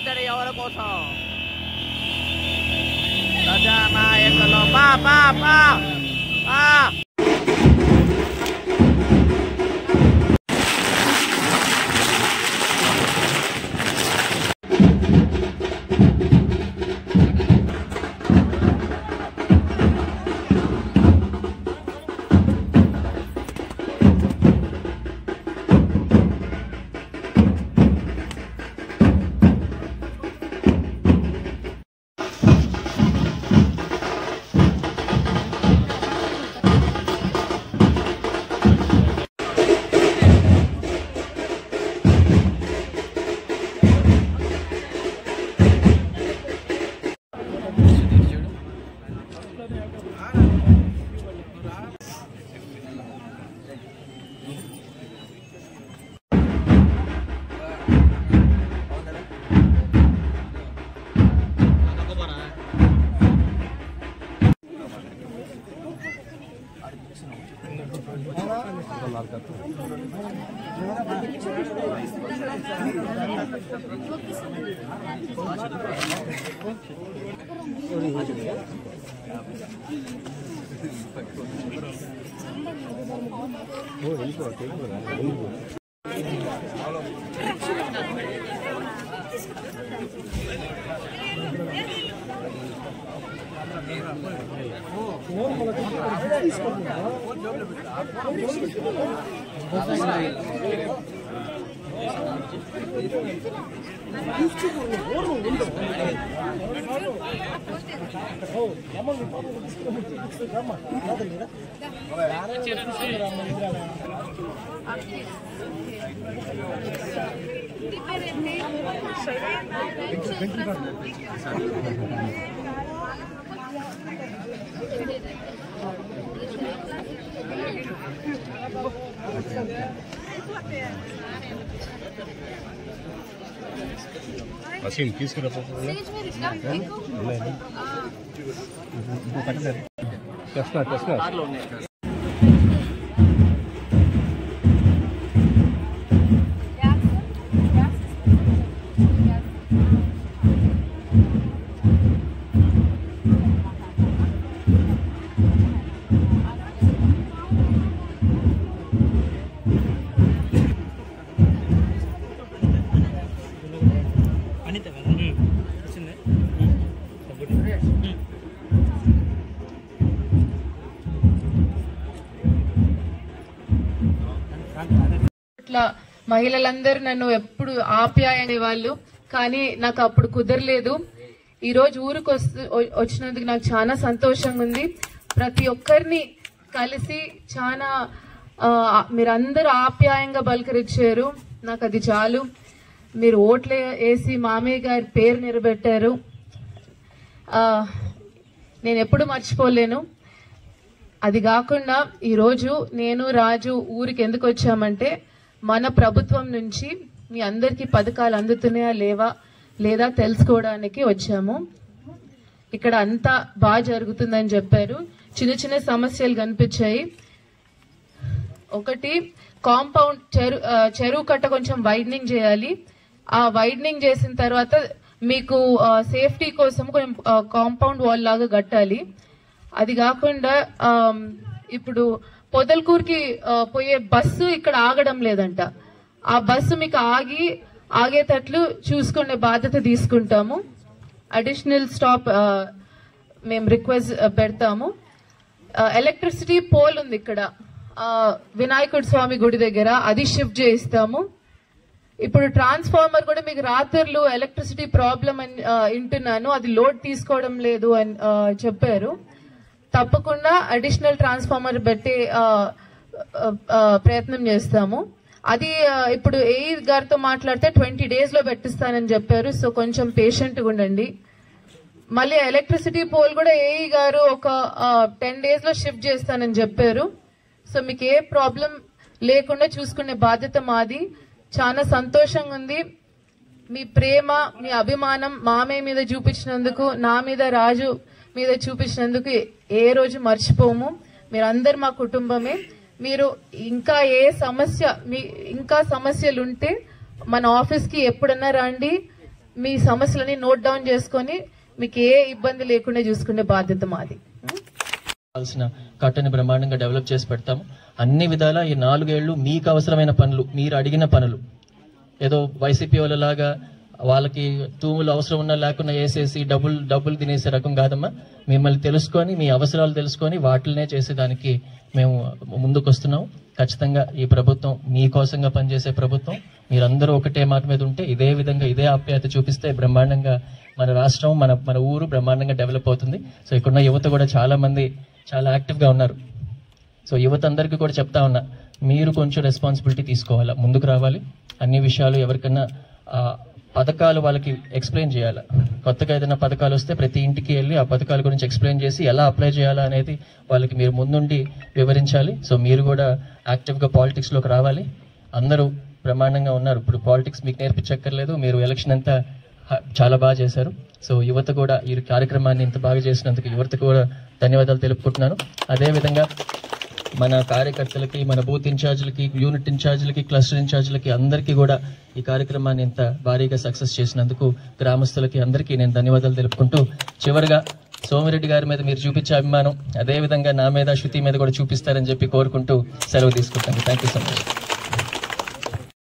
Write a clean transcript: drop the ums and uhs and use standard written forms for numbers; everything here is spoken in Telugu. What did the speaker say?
పాదయాత్ర ఎవరి కోసం? ప్రజానాయకులు పా పా పా పా. Asim, తీసుకురా మహిళలందరూ నన్ను ఎప్పుడు ఆప్యాయనే వాళ్ళు, కానీ నాకు అప్పుడు కుదరలేదు. ఈ రోజు ఊరికి వచ్చినందుకు నాకు చాలా సంతోషంగా ఉంది. ప్రతి ఒక్కరిని కలిసి చాలా మీరందరూ ఆప్యాయంగా పలకరించారు. నాకు అది చాలు. మీరు ఓట్లు వేసి మామయ్య గారి పేరు నిలబెట్టారు. నేను ఎప్పుడు మర్చిపోలేను. అది కాకుండా ఈరోజు నేను రాజు ఊరికి ఎందుకు వచ్చామంటే, మన ప్రభుత్వం నుంచి మీ అందరికీ పథకాలు అందుతున్నాయా లేదా తెలుసుకోవడానికి వచ్చాము. ఇక్కడ అంతా బాగా జరుగుతుందని చెప్పారు. చిన్న చిన్న సమస్యలు కనిపించాయి. ఒకటి, కాంపౌండ్ చెరువు కట్ట కొంచెం వైడనింగ్ చేయాలి. ఆ వైడనింగ్ చేసిన తర్వాత మీకు సేఫ్టీ కోసం కొంచెం కాంపౌండ్ వాల్ లాగా కట్టాలి. అది కాకుండా ఇప్పుడు పొదలకూరుకి పోయే బస్సు ఇక్కడ ఆగడం లేదంట. ఆ బస్సు మీకు ఆగేటట్లు చూసుకునే బాధ్యత తీసుకుంటాము. అడిషనల్ స్టాప్ మేము రిక్వెస్ట్ పెడతాము. ఎలక్ట్రిసిటీ పోల్ ఉంది ఇక్కడ వినాయకుడి స్వామి గుడి దగ్గర, అది షిఫ్ట్ చేయిస్తాము. ఇప్పుడు ట్రాన్స్ఫార్మర్ కూడా మీకు రాత్రులు ఎలక్ట్రిసిటీ ప్రాబ్లం అని వింటున్నాను, అది లోడ్ తీసుకోవడం లేదు అని చెప్పారు. తప్పకుండా అడిషనల్ ట్రాన్స్ఫార్మర్ పెట్టే ప్రయత్నం చేస్తాము. అది ఇప్పుడు ఏఈ గారితో మాట్లాడితే 20 days లో పెట్టిస్తానని చెప్పారు. సో కొంచెం పేషెంట్గా ఉండండి. మళ్ళీ ఎలక్ట్రిసిటీ పోల్ కూడా ఏఈ గారు ఒక 10 days లో షిఫ్ట్ చేస్తానని చెప్పారు. సో మీకు ఏ ప్రాబ్లం లేకుండా చూసుకునే బాధ్యత మాది. చాలా సంతోషంగా ఉంది. మీ ప్రేమ, మీ అభిమానం మామయ్య మీద చూపించినందుకు, నా మీద రాజు మీద చూపించినందుకు ఏ రోజు మర్చిపోము. మీరందరు మా కుటుంబమే. మీరు ఇంకా ఇంకా సమస్యలు ఉంటే మన ఆఫీస్కి ఎప్పుడన్నా రండి. మీ సమస్యలని నోట్ డౌన్ చేసుకొని మీకు ఏ ఇబ్బంది లేకుండా చూసుకునే బాధ్యత మాది. కట్టని బ్రహ్మాండంగా డెవలప్ చేసి పెడతాము. అన్ని విధాలా ఈ 4 ఏళ్లు మీకు అవసరమైన పనులు, మీరు అడిగిన పనులు, ఏదో వైసీపీ వాళ్ళలాగా వాళ్ళకి తూములు అవసరం ఉన్నా లేకుండా వేసేసి డబ్బులు తినేసే రకం కాదమ్మా. మిమ్మల్ని తెలుసుకొని, మీ అవసరాలు తెలుసుకొని వాటినే చేసేదానికి మేము ముందుకు వస్తున్నాం. ఖచ్చితంగా ఈ ప్రభుత్వం మీకోసంగా పనిచేసే ప్రభుత్వం. మీరందరూ ఒకటే మాట మీద ఉంటే, ఇదే విధంగా ఇదే ఆప్యాయత చూపిస్తే బ్రహ్మాండంగా మన రాష్ట్రం, మన ఊరు బ్రహ్మాండంగా డెవలప్ అవుతుంది. సో ఇక్కడున్న యువత కూడా చాలా మంది చాలా యాక్టివ్గా ఉన్నారు. సో యువత అందరికీ కూడా చెప్తా ఉన్నా, మీరు కొంచెం రెస్పాన్సిబిలిటీ తీసుకోవాలా, ముందుకు రావాలి. అన్ని విషయాలు ఎవరికన్నా పథకాలు వాళ్ళకి ఎక్స్ప్లెయిన్ చేయాలి. కొత్తగా ఏదైనా పథకాలు వస్తే ప్రతి ఇంటికి వెళ్ళి ఆ పథకాల గురించి ఎక్స్ప్లెయిన్ చేసి ఎలా అప్లై చేయాలా అనేది వాళ్ళకి మీరు ముందుండి వివరించాలి. సో మీరు కూడా యాక్టివ్గా పాలిటిక్స్లోకి రావాలి. అందరూ బ్రహ్మాండంగా ఉన్నారు. ఇప్పుడు పాలిటిక్స్ మీకు నేర్పించక్కర్లేదు. మీరు ఎలక్షన్ అంతా చాలా బాగా చేశారు. సో యువత కూడా ఈ కార్యక్రమాన్ని ఇంత బాగా చేసినందుకు యువతకు కూడా ధన్యవాదాలు తెలుపుకుంటున్నాను. అదేవిధంగా మన కార్యకర్తలకి, మన బూత్ ఇన్ఛార్జీలకి, యూనిట్ ఇన్ఛార్జీలకి, క్లస్టర్ ఇన్ఛార్జీలకి అందరికీ కూడా ఈ కార్యక్రమాన్ని ఇంత భారీగా సక్సెస్ చేసినందుకు గ్రామస్తులకి అందరికీ నేను ధన్యవాదాలు తెలుపుకుంటూ, చివరిగా సోమిరెడ్డి గారి మీద మీరు చూపించే అభిమానం అదేవిధంగా నా మీద, శృతి మీద కూడా చూపిస్తారని చెప్పి కోరుకుంటూ సెలవు తీసుకుంటాను. Thank you so much.